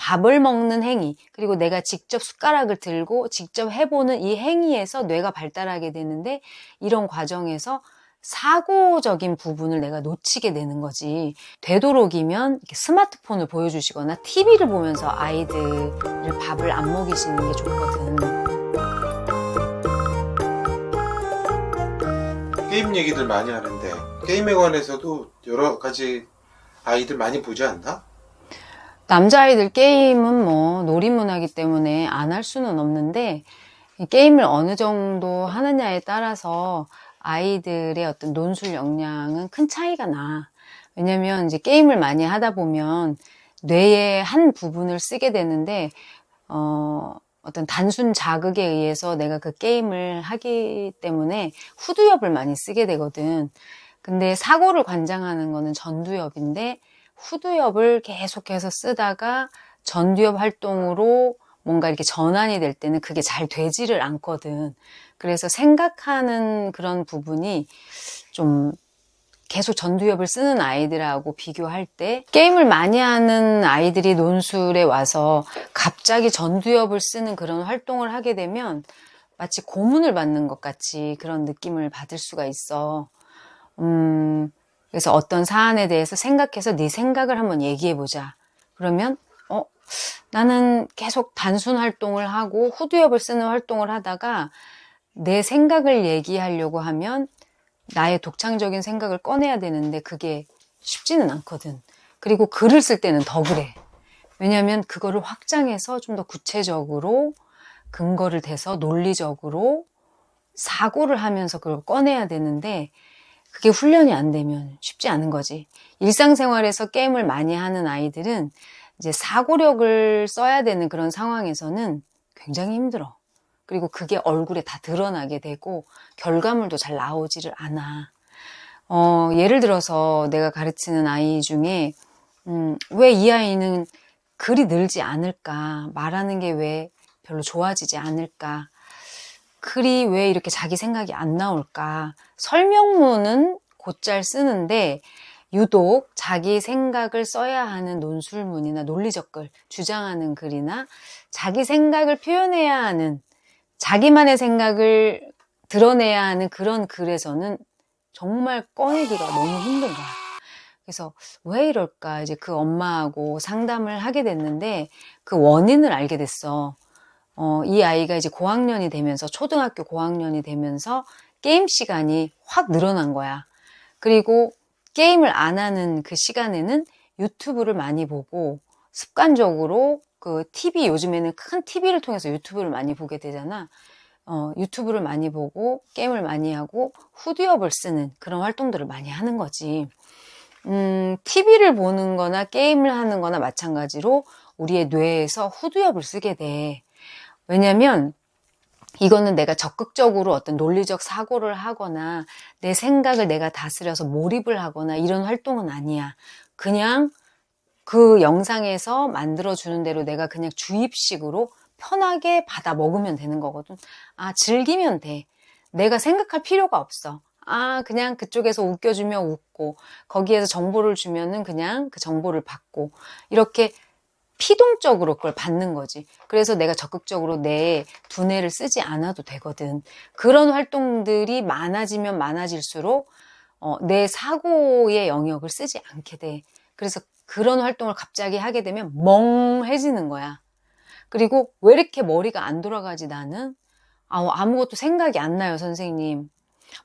밥을 먹는 행위, 그리고 내가 직접 숟가락을 들고 직접 해보는 이 행위에서 뇌가 발달하게 되는데, 이런 과정에서 사고적인 부분을 내가 놓치게 되는 거지. 되도록이면 이렇게 스마트폰을 보여주시거나 TV를 보면서 아이들을 밥을 안 먹이시는 게 좋거든. 게임 얘기들 많이 하는데 게임에 관해서도 여러 가지 아이들 많이 보지 않나? 남자아이들 게임은 뭐 놀이문화이기 때문에 안 할 수는 없는데, 게임을 어느 정도 하느냐에 따라서 아이들의 어떤 논술 역량은 큰 차이가 나. 왜냐면 이제 게임을 많이 하다 보면 뇌의 한 부분을 쓰게 되는데, 어떤 단순 자극에 의해서 내가 그 게임을 하기 때문에 후두엽을 많이 쓰게 되거든. 근데 사고를 관장하는 거는 전두엽인데, 후두엽을 계속해서 쓰다가 전두엽 활동으로 뭔가 이렇게 전환이 될 때는 그게 잘 되지를 않거든. 그래서 생각하는 그런 부분이 좀 계속 전두엽을 쓰는 아이들하고 비교할 때, 게임을 많이 하는 아이들이 논술에 와서 갑자기 전두엽을 쓰는 그런 활동을 하게 되면 마치 고문을 받는 것 같이 그런 느낌을 받을 수가 있어. 그래서 어떤 사안에 대해서 생각해서 네 생각을 한번 얘기해보자. 그러면 나는 계속 단순 활동을 하고 후두엽을 쓰는 활동을 하다가 내 생각을 얘기하려고 하면 나의 독창적인 생각을 꺼내야 되는데 그게 쉽지는 않거든. 그리고 글을 쓸 때는 더 그래. 왜냐하면 그거를 확장해서 좀 더 구체적으로 근거를 대서 논리적으로 사고를 하면서 그걸 꺼내야 되는데, 그게 훈련이 안 되면 쉽지 않은 거지. 일상생활에서 게임을 많이 하는 아이들은 이제 사고력을 써야 되는 그런 상황에서는 굉장히 힘들어. 그리고 그게 얼굴에 다 드러나게 되고 결과물도 잘 나오지를 않아. 예를 들어서 내가 가르치는 아이 중에 왜 이 아이는 글이 늘지 않을까? 말하는 게 왜 별로 좋아지지 않을까? 글이 왜 이렇게 자기 생각이 안 나올까? 설명문은 곧잘 쓰는데 유독 자기 생각을 써야 하는 논술문이나 논리적 글, 주장하는 글이나 자기 생각을 표현해야 하는, 자기만의 생각을 드러내야 하는 그런 글에서는 정말 꺼내기가 너무 힘든 거야. 그래서 왜 이럴까? 이제 그 엄마하고 상담을 하게 됐는데 그 원인을 알게 됐어. 이 아이가 이제 고학년이 되면서, 초등학교 고학년이 되면서 게임 시간이 확 늘어난 거야. 그리고 게임을 안 하는 그 시간에는 유튜브를 많이 보고 습관적으로 그 TV, 요즘에는 큰 TV를 통해서 유튜브를 많이 보게 되잖아. 유튜브를 많이 보고 게임을 많이 하고 후두엽을 쓰는 그런 활동들을 많이 하는 거지. TV를 보는 거나 게임을 하는 거나 마찬가지로 우리의 뇌에서 후두엽을 쓰게 돼. 왜냐면 이거는 내가 적극적으로 어떤 논리적 사고를 하거나 내 생각을 내가 다스려서 몰입을 하거나 이런 활동은 아니야. 그냥 그 영상에서 만들어주는 대로 내가 그냥 주입식으로 편하게 받아 먹으면 되는 거거든. 즐기면 돼. 내가 생각할 필요가 없어. 그냥 그쪽에서 웃겨주면 웃고, 거기에서 정보를 주면은 그냥 그 정보를 받고, 이렇게 피동적으로 그걸 받는 거지. 그래서 내가 적극적으로 내 두뇌를 쓰지 않아도 되거든. 그런 활동들이 많아지면 많아질수록 내 사고의 영역을 쓰지 않게 돼. 그래서 그런 활동을 갑자기 하게 되면 멍해지는 거야. 그리고 왜 이렇게 머리가 안 돌아가지 나는? 아무것도 생각이 안 나요, 선생님.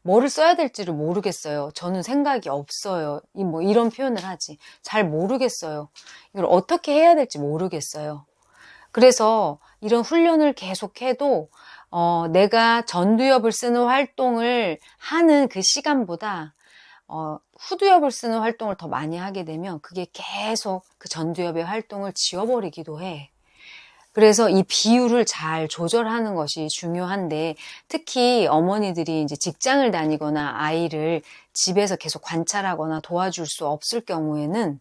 뭐를 써야 될지를 모르겠어요. 저는 생각이 없어요. 이런 표현을 하지. 잘 모르겠어요. 이걸 어떻게 해야 될지 모르겠어요. 그래서 이런 훈련을 계속해도 내가 전두엽을 쓰는 활동을 하는 그 시간보다 후두엽을 쓰는 활동을 더 많이 하게 되면 그게 계속 그 전두엽의 활동을 지워버리기도 해. 그래서 이 비율을 잘 조절하는 것이 중요한데, 특히 어머니들이 이제 직장을 다니거나 아이를 집에서 계속 관찰하거나 도와줄 수 없을 경우에는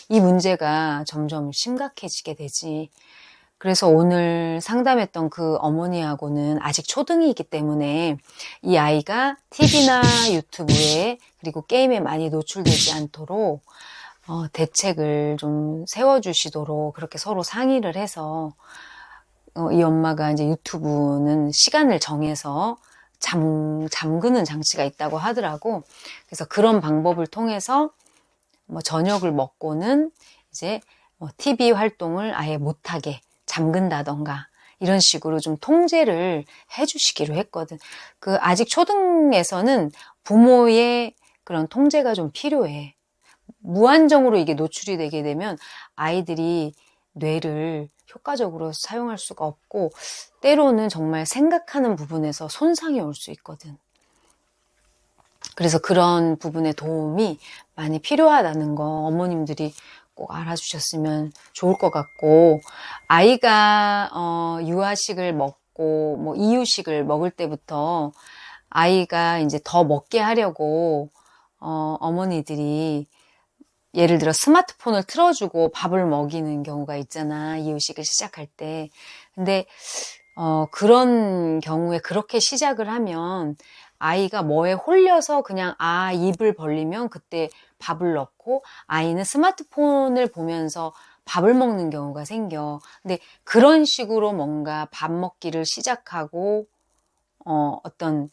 이 문제가 점점 심각해지게 되지. 그래서 오늘 상담했던 그 어머니하고는 아직 초등이기 때문에 이 아이가 TV나 유튜브에 그리고 게임에 많이 노출되지 않도록 대책을 좀 세워주시도록 그렇게 서로 상의를 해서 이 엄마가 이제 유튜브는 시간을 정해서 잠그는 장치가 있다고 하더라고. 그래서 그런 방법을 통해서 뭐 저녁을 먹고는 이제 TV 활동을 아예 못하게 잠근다던가 이런 식으로 좀 통제를 해주시기로 했거든. 아직 초등에서는 부모의 그런 통제가 좀 필요해. 무한정으로 이게 노출이 되게 되면 아이들이 뇌를 효과적으로 사용할 수가 없고 때로는 정말 생각하는 부분에서 손상이 올 수 있거든. 그래서 그런 부분의 도움이 많이 필요하다는 거 어머님들이 꼭 알아주셨으면 좋을 것 같고, 아이가 유아식을 먹고 뭐 이유식을 먹을 때부터 아이가 이제 더 먹게 하려고 어머니들이 예를 들어 스마트폰을 틀어주고 밥을 먹이는 경우가 있잖아. 이유식을 시작할 때. 근데 그런 경우에 그렇게 시작을 하면 아이가 뭐에 홀려서 그냥 입을 벌리면 그때 밥을 넣고 아이는 스마트폰을 보면서 밥을 먹는 경우가 생겨. 근데 그런 식으로 뭔가 밥 먹기를 시작하고 어떤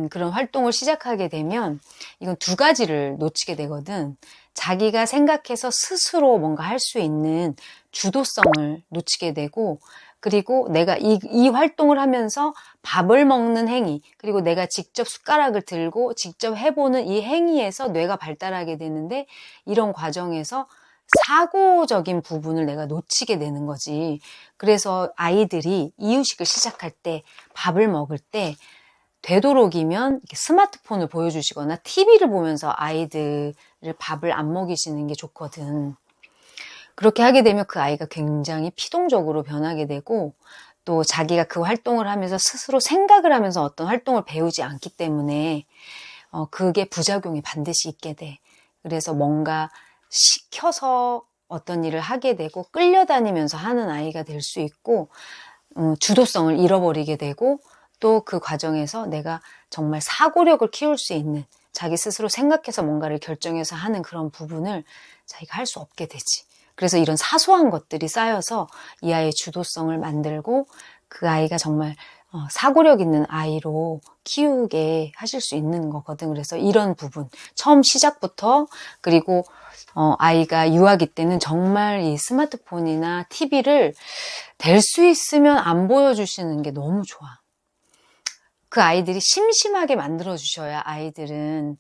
그런 활동을 시작하게 되면 이건 두 가지를 놓치게 되거든. 자기가 생각해서 스스로 뭔가 할 수 있는 주도성을 놓치게 되고, 그리고 내가 이 활동을 하면서 밥을 먹는 행위, 그리고 내가 직접 숟가락을 들고 직접 해보는 이 행위에서 뇌가 발달하게 되는데, 이런 과정에서 사고적인 부분을 내가 놓치게 되는 거지. 그래서 아이들이 이유식을 시작할 때, 밥을 먹을 때 되도록이면 스마트폰을 보여주시거나 TV를 보면서 아이들을 밥을 안 먹이시는 게 좋거든. 그렇게 하게 되면 그 아이가 굉장히 피동적으로 변하게 되고, 또 자기가 그 활동을 하면서 스스로 생각을 하면서 어떤 활동을 배우지 않기 때문에 그게 부작용이 반드시 있게 돼. 그래서 뭔가 시켜서 어떤 일을 하게 되고 끌려다니면서 하는 아이가 될 수 있고, 주도성을 잃어버리게 되고, 또 그 과정에서 내가 정말 사고력을 키울 수 있는, 자기 스스로 생각해서 뭔가를 결정해서 하는 그런 부분을 자기가 할 수 없게 되지. 그래서 이런 사소한 것들이 쌓여서 이 아이의 주도성을 만들고 그 아이가 정말 사고력 있는 아이로 키우게 하실 수 있는 거거든. 그래서 이런 부분, 처음 시작부터, 그리고 아이가 유아기 때는 정말 이 스마트폰이나 TV를 될 수 있으면 안 보여주시는 게 너무 좋아. 그 아이들이 심심하게 만들어 주셔야 아이들은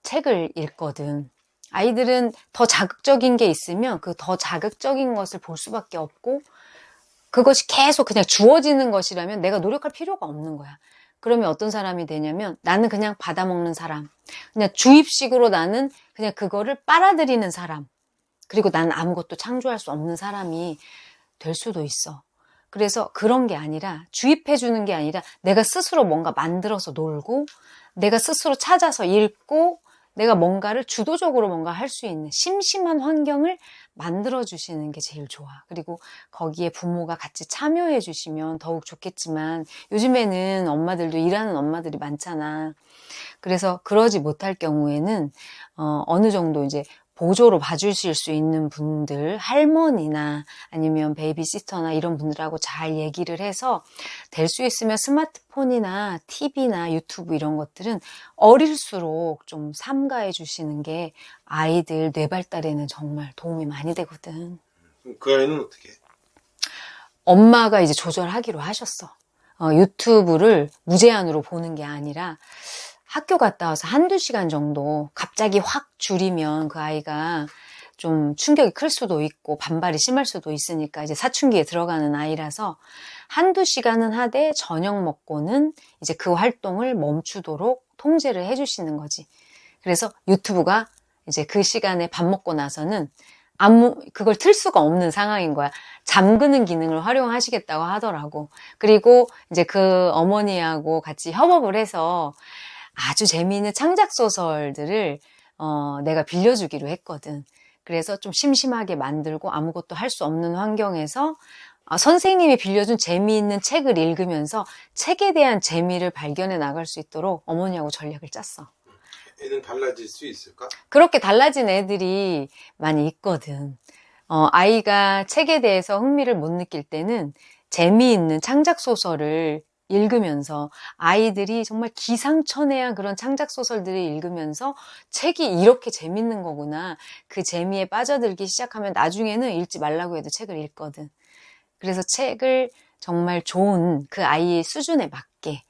책을 읽거든. 아이들은 더 자극적인 게 있으면 그 더 자극적인 것을 볼 수밖에 없고, 그것이 계속 그냥 주어지는 것이라면 내가 노력할 필요가 없는 거야. 그러면 어떤 사람이 되냐면, 나는 그냥 받아먹는 사람, 그냥 주입식으로 나는 그냥 그거를 빨아들이는 사람, 그리고 나는 아무것도 창조할 수 없는 사람이 될 수도 있어. 그래서 그런 게 아니라, 주입해 주는 게 아니라 내가 스스로 뭔가 만들어서 놀고, 내가 스스로 찾아서 읽고, 내가 뭔가를 주도적으로 뭔가 할 수 있는 심심한 환경을 만들어 주시는 게 제일 좋아. 그리고 거기에 부모가 같이 참여해 주시면 더욱 좋겠지만, 요즘에는 엄마들도 일하는 엄마들이 많잖아. 그래서 그러지 못할 경우에는 어느 정도 이제 보조로 봐주실 수 있는 분들, 할머니나 아니면 베이비시터나 이런 분들하고 잘 얘기를 해서 될 수 있으면 스마트폰이나 TV나 유튜브 이런 것들은 어릴수록 좀 삼가해 주시는 게 아이들 뇌 발달에는 정말 도움이 많이 되거든. 그럼 그 아이는 어떻게 해? 엄마가 이제 조절하기로 하셨어. 유튜브를 무제한으로 보는 게 아니라 학교 갔다 와서 한두 시간 정도 갑자기 확 줄이면 그 아이가 좀 충격이 클 수도 있고 반발이 심할 수도 있으니까 이제 사춘기에 들어가는 아이라서 한두 시간은 하되 저녁 먹고는 이제 그 활동을 멈추도록 통제를 해주시는 거지. 그래서 유튜브가 이제 그 시간에 밥 먹고 나서는 그걸 틀 수가 없는 상황인 거야. 잠그는 기능을 활용하시겠다고 하더라고. 그리고 이제 그 어머니하고 같이 협업을 해서 아주 재미있는 창작소설들을 내가 빌려주기로 했거든. 그래서 좀 심심하게 만들고 아무것도 할 수 없는 환경에서 선생님이 빌려준 재미있는 책을 읽으면서 책에 대한 재미를 발견해 나갈 수 있도록 어머니하고 전략을 짰어. 애는 달라질 수 있을까? 그렇게 달라진 애들이 많이 있거든. 아이가 책에 대해서 흥미를 못 느낄 때는 재미있는 창작 소설을 읽으면서 아이들이 정말 기상천외한 그런 창작 소설들을 읽으면서 책이 이렇게 재밌는 거구나. 그 재미에 빠져들기 시작하면 나중에는 읽지 말라고 해도 책을 읽거든. 그래서 책을 정말 좋은 그 아이의 수준에 맞게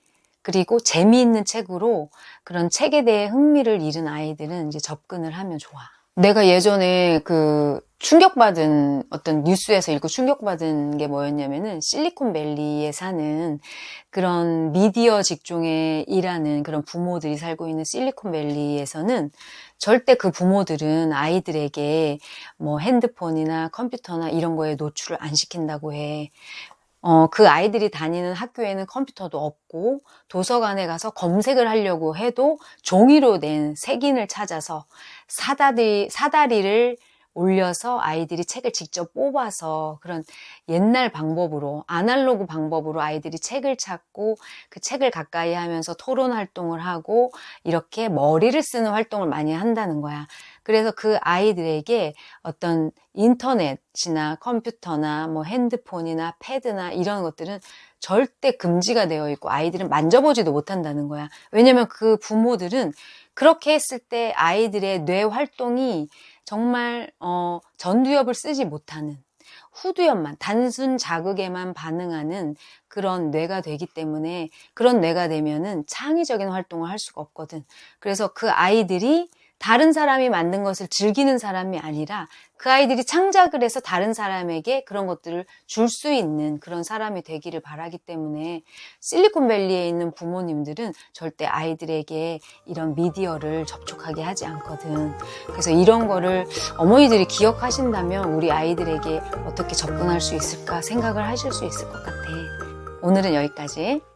그리고 재미있는 책으로 그런 책에 대해 흥미를 잃은 아이들은 이제 접근을 하면 좋아. 내가 예전에 그 충격받은 어떤 뉴스에서 읽고 충격받은 게 뭐였냐면은 실리콘밸리에 사는 그런 미디어 직종에 일하는 그런 부모들이 살고 있는 실리콘밸리에서는 절대 그 부모들은 아이들에게 뭐 핸드폰이나 컴퓨터나 이런 거에 노출을 안 시킨다고 해. 그 아이들이 다니는 학교에는 컴퓨터도 없고 도서관에 가서 검색을 하려고 해도 종이로 된 색인을 찾아서 사다리를 올려서 아이들이 책을 직접 뽑아서 그런 옛날 방법으로 아날로그 방법으로 아이들이 책을 찾고 그 책을 가까이 하면서 토론 활동을 하고 이렇게 머리를 쓰는 활동을 많이 한다는 거야. 그래서 그 아이들에게 어떤 인터넷이나 컴퓨터나 뭐 핸드폰이나 패드나 이런 것들은 절대 금지가 되어 있고 아이들은 만져보지도 못한다는 거야. 왜냐면 그 부모들은 그렇게 했을 때 아이들의 뇌 활동이 정말 전두엽을 쓰지 못하는 후두엽만 단순 자극에만 반응하는 그런 뇌가 되기 때문에 그런 뇌가 되면은 창의적인 활동을 할 수가 없거든. 그래서 그 아이들이 다른 사람이 만든 것을 즐기는 사람이 아니라 그 아이들이 창작을 해서 다른 사람에게 그런 것들을 줄 수 있는 그런 사람이 되기를 바라기 때문에 실리콘밸리에 있는 부모님들은 절대 아이들에게 이런 미디어를 접촉하게 하지 않거든. 그래서 이런 거를 어머니들이 기억하신다면 우리 아이들에게 어떻게 접근할 수 있을까 생각을 하실 수 있을 것 같아. 오늘은 여기까지.